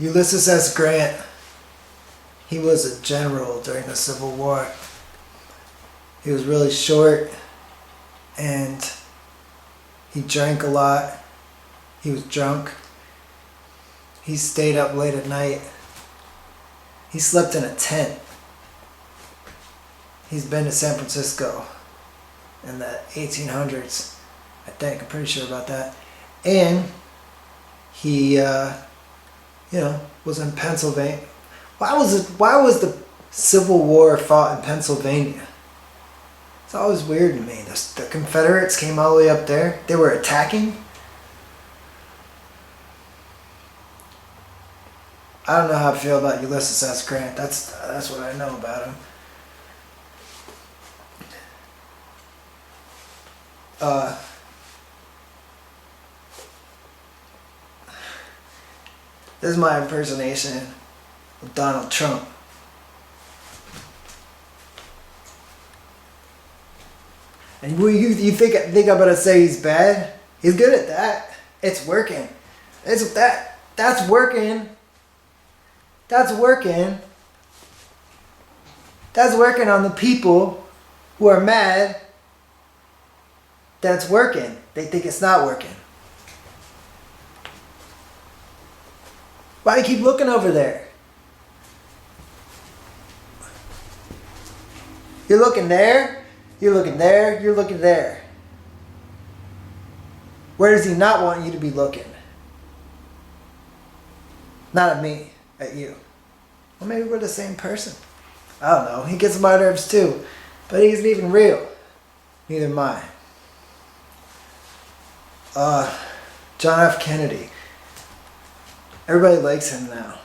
Ulysses S Grant, he was a general during the Civil War. He was really short and he drank a lot. He was drunk. He stayed up late at night. He slept in a tent. He's been to San Francisco in the 1800s, I think. I'm pretty sure about that. And he, was in Pennsylvania. Why was the Civil War fought in Pennsylvania? It's always weird to me. The Confederates came all the way up there. They were attacking. I don't know how I feel about Ulysses S. Grant. That's what I know about him. This is my impersonation of Donald Trump. And you think I'm gonna say he's bad? He's good at that. It's working. That's working. That's working. That's working on the people who are mad. That's working. They think it's not working. Why do you keep looking over there? You're looking there. You're looking there. You're looking there. Where does he not want you to be looking? Not at me. At you. Well, maybe we're the same person. I don't know. He gets on my nerves too. But he isn't even real. Neither am I. John F. Kennedy. Everybody likes him now.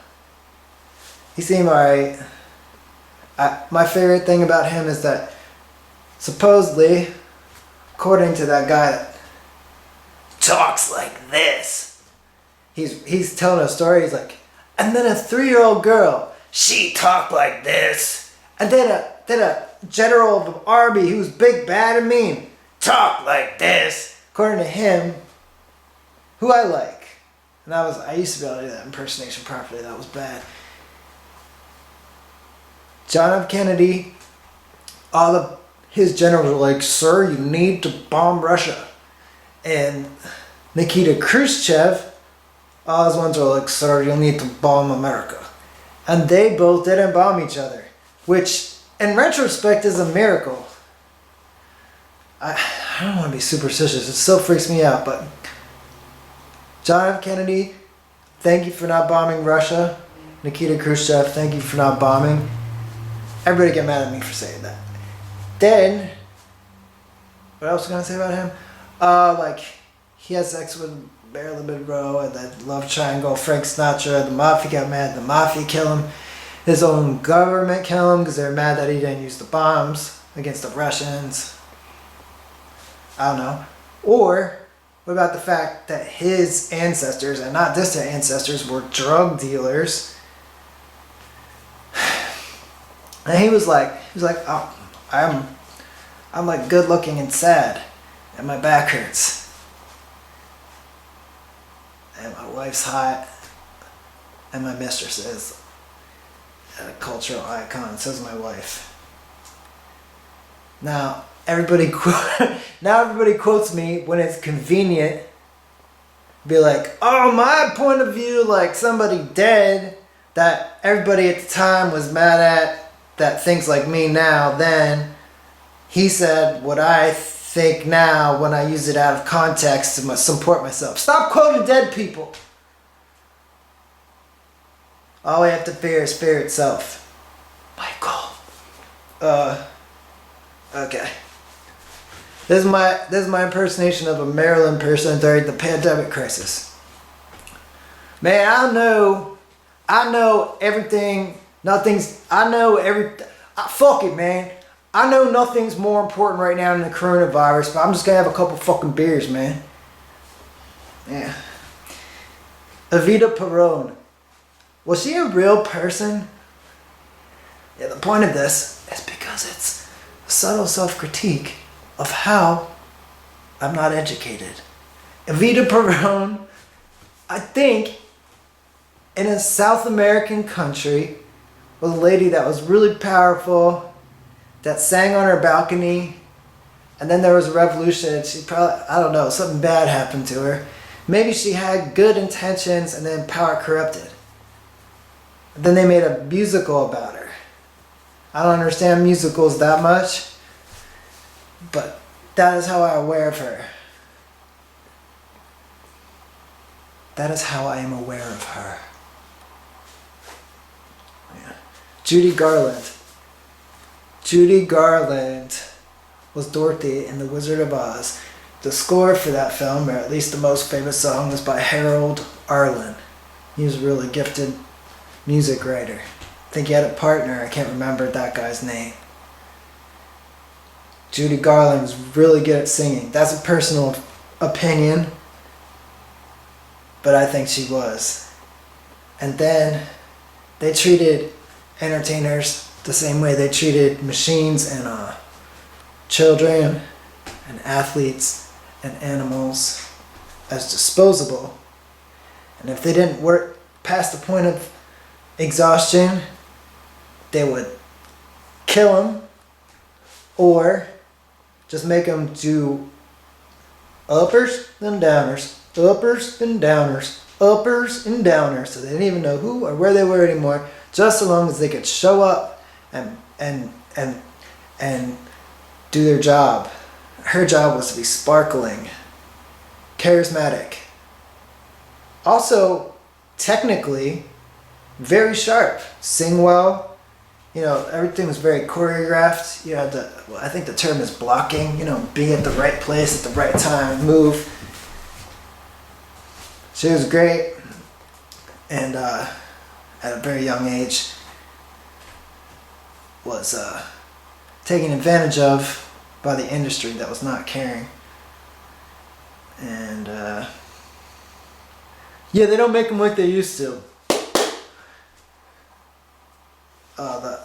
He seemed alright. My favorite thing about him is that supposedly, according to that guy that talks like this, he's telling a story. He's like, and then a 3-year-old girl, she talked like this. And then a general of the army who's big, bad, and mean talked like this. According to him, who I like. And I used to be able to do that impersonation properly. That was bad. John F. Kennedy, his generals were like, sir, you need to bomb Russia. And Nikita Khrushchev, all his ones were like, sir, you'll need to bomb America. And they both didn't bomb each other, which in retrospect is a miracle. I don't want to be superstitious. It still freaks me out, but John F. Kennedy, thank you for not bombing Russia. Nikita Khrushchev, thank you for not bombing. Everybody get mad at me for saying that. Then, what else was I going to say about him? He had sex with Marilyn Monroe and that love triangle, Frank Sinatra. The mafia got mad. The mafia killed him. His own government killed him because they were mad that he didn't use the bombs against the Russians. I don't know. Or, what about the fact that his ancestors, and not distant ancestors, were drug dealers? And he was like, oh, I'm like good looking and sad, and my back hurts. And my wife's hot, and my mistress is a cultural icon, says my wife. Now everybody quotes me when it's convenient. Be like, oh, my point of view, like somebody dead that everybody at the time was mad at that thinks like me now, then he said what I think now when I use it out of context to support myself. Stop quoting dead people. All we have to fear is fear itself. Michael. Okay. This is my impersonation of a Maryland person during the pandemic crisis. Man, I know everything. Fuck it, man. I know nothing's more important right now than the coronavirus, but I'm just gonna have a couple fucking beers, man. Yeah. Evita Peron. Was she a real person? Yeah, the point of this is because it's a subtle self-critique of how I'm not educated. Evita Peron, I think in a South American country with a lady that was really powerful, that sang on her balcony, and then there was a revolution, and she probably, I don't know, something bad happened to her. Maybe she had good intentions and then power corrupted. And then they made a musical about her. I don't understand musicals that much, but that is how I'm aware of her. That is how I am aware of her. Yeah. Judy Garland. Judy Garland was Dorothy in The Wizard of Oz. The score for that film, or at least the most famous song, was by Harold Arlen. He was a really gifted music writer. I think he had a partner, I can't remember that guy's name. Judy Garland was really good at singing. That's a personal opinion, but I think she was. And then they treated entertainers the same way they treated machines and children and athletes and animals, as disposable. And if they didn't work past the point of exhaustion, they would kill them or just make them do uppers and downers, uppers and downers, uppers and downers, so they didn't even know who or where they were anymore, just so long as they could show up and do their job. Her job was to be sparkling, charismatic, also technically very sharp, sing well. You know, everything was very choreographed. You had I think the term is blocking, you know, being at the right place at the right time, move. She was great, and at a very young age was taken advantage of by the industry that was not caring. And yeah, they don't make them like they used to.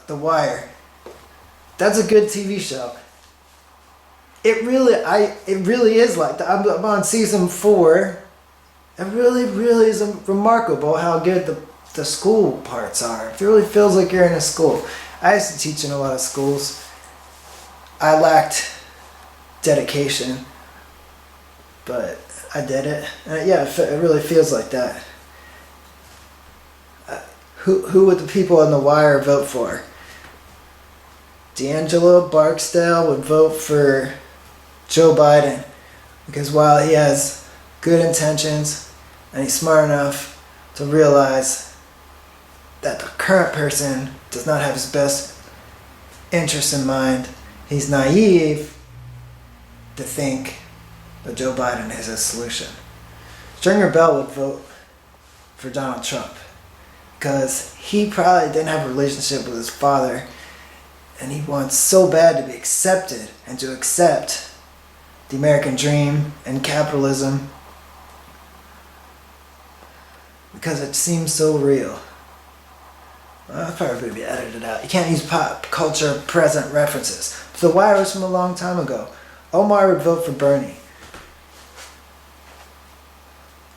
The Wire. That's a good TV show. It really is like that. I'm on season 4. It really is remarkable how good the school parts are. It really feels like you're in a school. I used to teach in a lot of schools. I lacked dedication, but I did it. And yeah, it really feels like that. Who would the people on The Wire vote for? D'Angelo Barksdale would vote for Joe Biden, because while he has good intentions and he's smart enough to realize that the current person does not have his best interests in mind, he's naive to think that Joe Biden is a solution. Stringer Bell would vote for Donald Trump because he probably didn't have a relationship with his father, and he wants so bad to be accepted and to accept the American dream and capitalism because it seems so real. Well, that's probably going to be edited out. You can't use pop culture present references. The Wire was from a long time ago. Omar would vote for Bernie.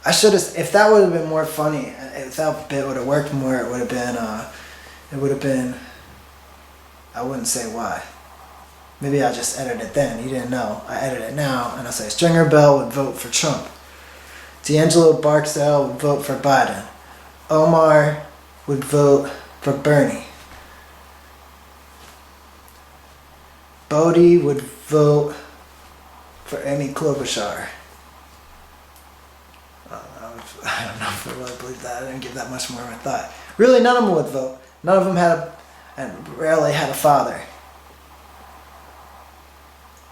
I should have, if that would have been more funny, if that bit would have worked more, it would have been, I wouldn't say why. Maybe I just edited it then. You didn't know. I edit it now, and I say Stringer Bell would vote for Trump. D'Angelo Barksdale would vote for Biden. Omar would vote for Bernie. Bodie would vote for Amy Klobuchar. I don't know if I really believe that. I didn't give that much more of a thought. Really, none of them would vote. None of them rarely had a father.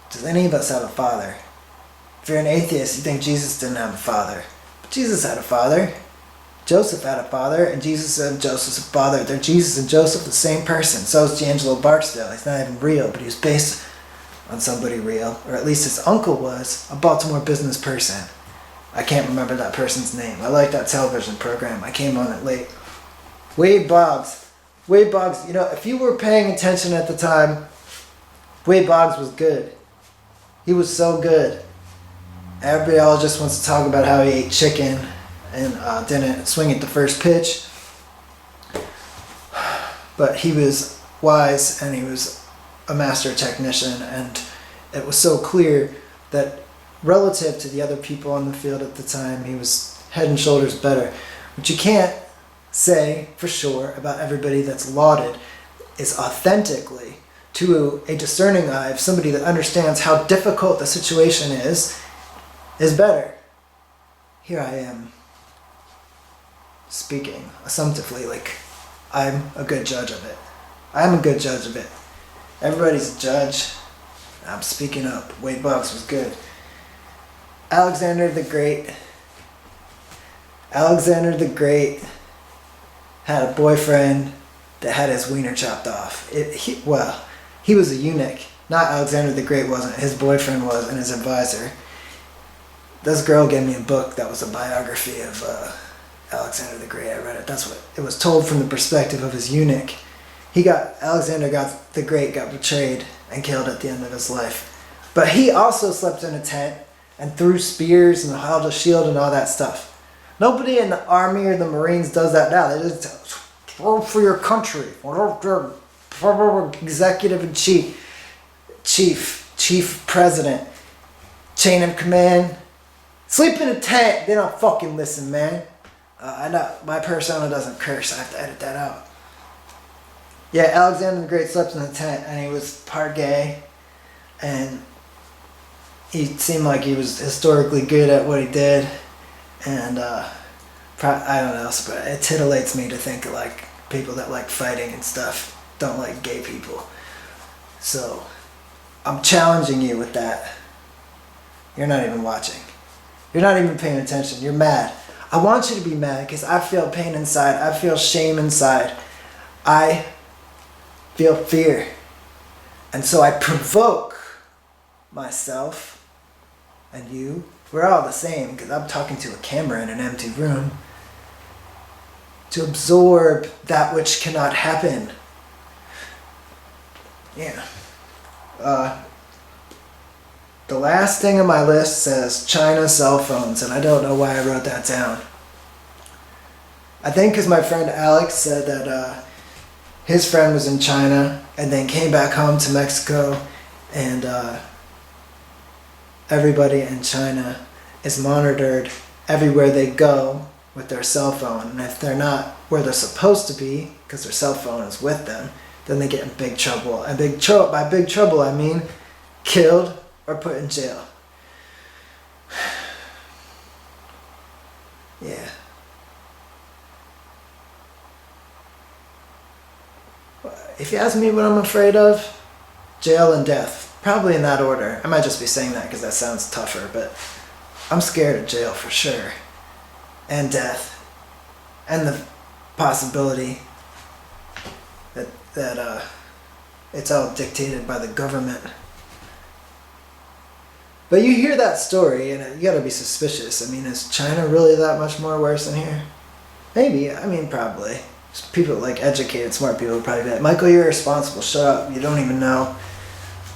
Does any of us have a father? If you're an atheist, you think Jesus didn't have a father. But Jesus had a father. Joseph had a father, and Jesus and Joseph's a father. They're Jesus and Joseph, the same person. So is D'Angelo Barksdale. He's not even real, but he was based on somebody real. Or at least his uncle was, a Baltimore business person. I can't remember that person's name. I like that television program. I came on it late. Wade Boggs, you know, if you were paying attention at the time, Wade Boggs was good. He was so good. Everybody all just wants to talk about how he ate chicken and didn't swing at the first pitch. but he was wise and he was a master technician, and it was so clear that relative to the other people on the field at the time, he was head and shoulders better. But you can't say for sure about everybody that's lauded is authentically, to a discerning eye, if somebody that understands how difficult the situation is better. Here I am speaking assumptively, like I'm a good judge of it. I'm a good judge of it. Everybody's a judge. I'm speaking up. Wade Boggs was good. Alexander the Great had a boyfriend that had his wiener chopped off. He was a eunuch. Not Alexander the Great wasn't. His boyfriend was, and his advisor. This girl gave me a book that was a biography of Alexander the Great. I read it. That's what it was told from the perspective of his eunuch. Alexander the Great got betrayed and killed at the end of his life. But he also slept in a tent and threw spears and held a shield and all that stuff. Nobody in the army or the Marines does that now. They just throw for your country. Executive and chief president, chain of command. Sleep in a tent. They don't fucking listen, man. I know my persona doesn't curse. I have to edit that out. Yeah, Alexander the Great slept in a tent, and he was part gay, and he seemed like he was historically good at what he did, and I don't know, but it titillates me to think like people that like fighting and stuff don't like gay people. So I'm challenging you with that. You're not even watching. You're not even paying attention. You're mad. I want you to be mad because I feel pain inside. I feel shame inside. I feel fear. And so I provoke myself and you. We're all the same because I'm talking to a camera in an empty room. To absorb that which cannot happen. Yeah. The last thing on my list says China cell phones, and I don't know why I wrote that down. I think because my friend Alex said that his friend was in China and then came back home to Mexico, and everybody in China is monitored everywhere they go with their cell phone, and if they're not where they're supposed to be because their cell phone is with them, then they get in big trouble. And by big trouble I mean killed or put in jail. Yeah. If you ask me what I'm afraid of, jail and death. Probably in that order. I might just be saying that because that sounds tougher, but I'm scared of jail for sure. And death. And the possibility that it's all dictated by the government. But you hear that story and you gotta be suspicious. I mean, is China really that much more worse than here? Maybe. I mean, probably. People like educated, smart people would probably be like, Michael, you're irresponsible. Shut up. You don't even know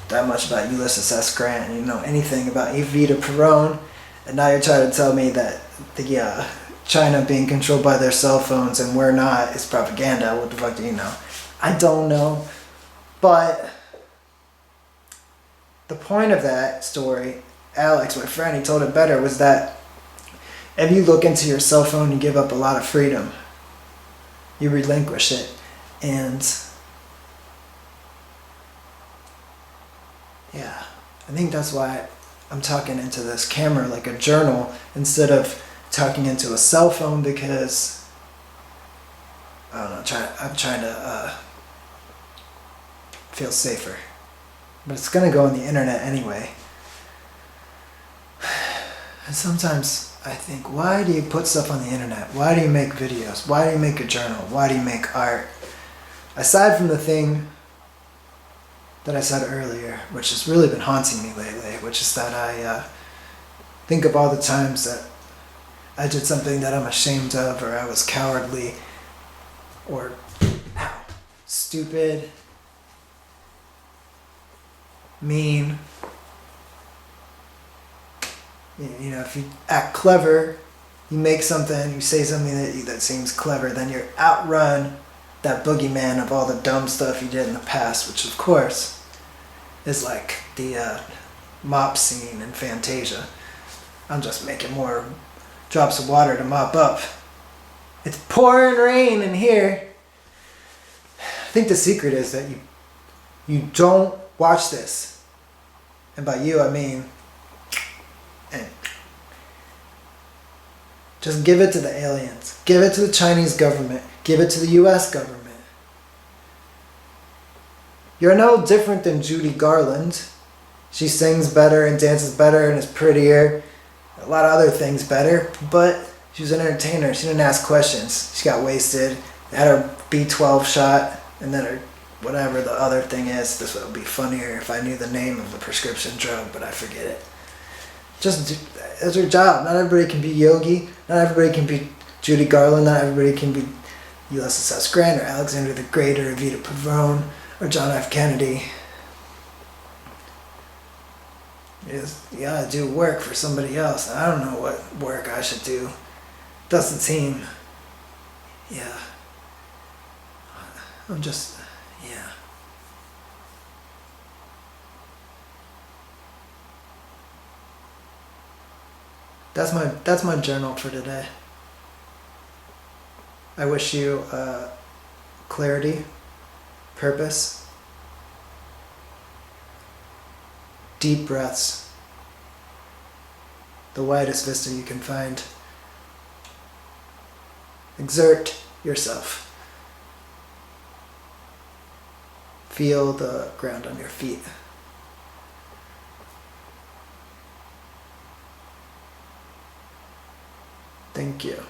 that much about Ulysses S Grant. And you know anything about Evita Peron. And now you're trying to tell me that the China being controlled by their cell phones and we're not is propaganda. What the fuck do you know? I don't know. But the point of that story, Alex, my friend, he told it better, was that if you look into your cell phone, you give up a lot of freedom. You relinquish it. And yeah, I think that's why I'm talking into this camera like a journal instead of talking into a cell phone, because I don't know, I'm trying to feel safer. But it's gonna go on the internet anyway. And sometimes I think, why do you put stuff on the internet? Why do you make videos? Why do you make a journal? Why do you make art? Aside from the thing that I said earlier, which has really been haunting me lately, which is that I think of all the times that I did something that I'm ashamed of, or I was cowardly, or stupid, mean. You know, if you act clever, you make something, you say something that seems clever, then you're outrun that boogeyman of all the dumb stuff you did in the past, which of course is like the mop scene in Fantasia. I'm just making more drops of water to mop up. It's pouring rain in here. I think the secret is that you don't watch this. And by you, I mean, just give it to the aliens. Give it to the Chinese government. Give it to the US government. You're no different than Judy Garland. She sings better and dances better and is prettier. A lot of other things better, but she was an entertainer. She didn't ask questions. She got wasted, had her B12 shot, and then her whatever the other thing is. This would be funnier if I knew the name of the prescription drug, but I forget it. It's her job. Not everybody can be Yogi. Not everybody can be Judy Garland. Not everybody can be Ulysses S Grant or Alexander the Great or Evita Peron or John F. Kennedy. You gotta do work for somebody else. I don't know what work I should do. That's the team. Yeah. Yeah. That's my journal for today. I wish you clarity, purpose, deep breaths, the widest vista you can find. Exert yourself. Feel the ground on your feet. Thank you.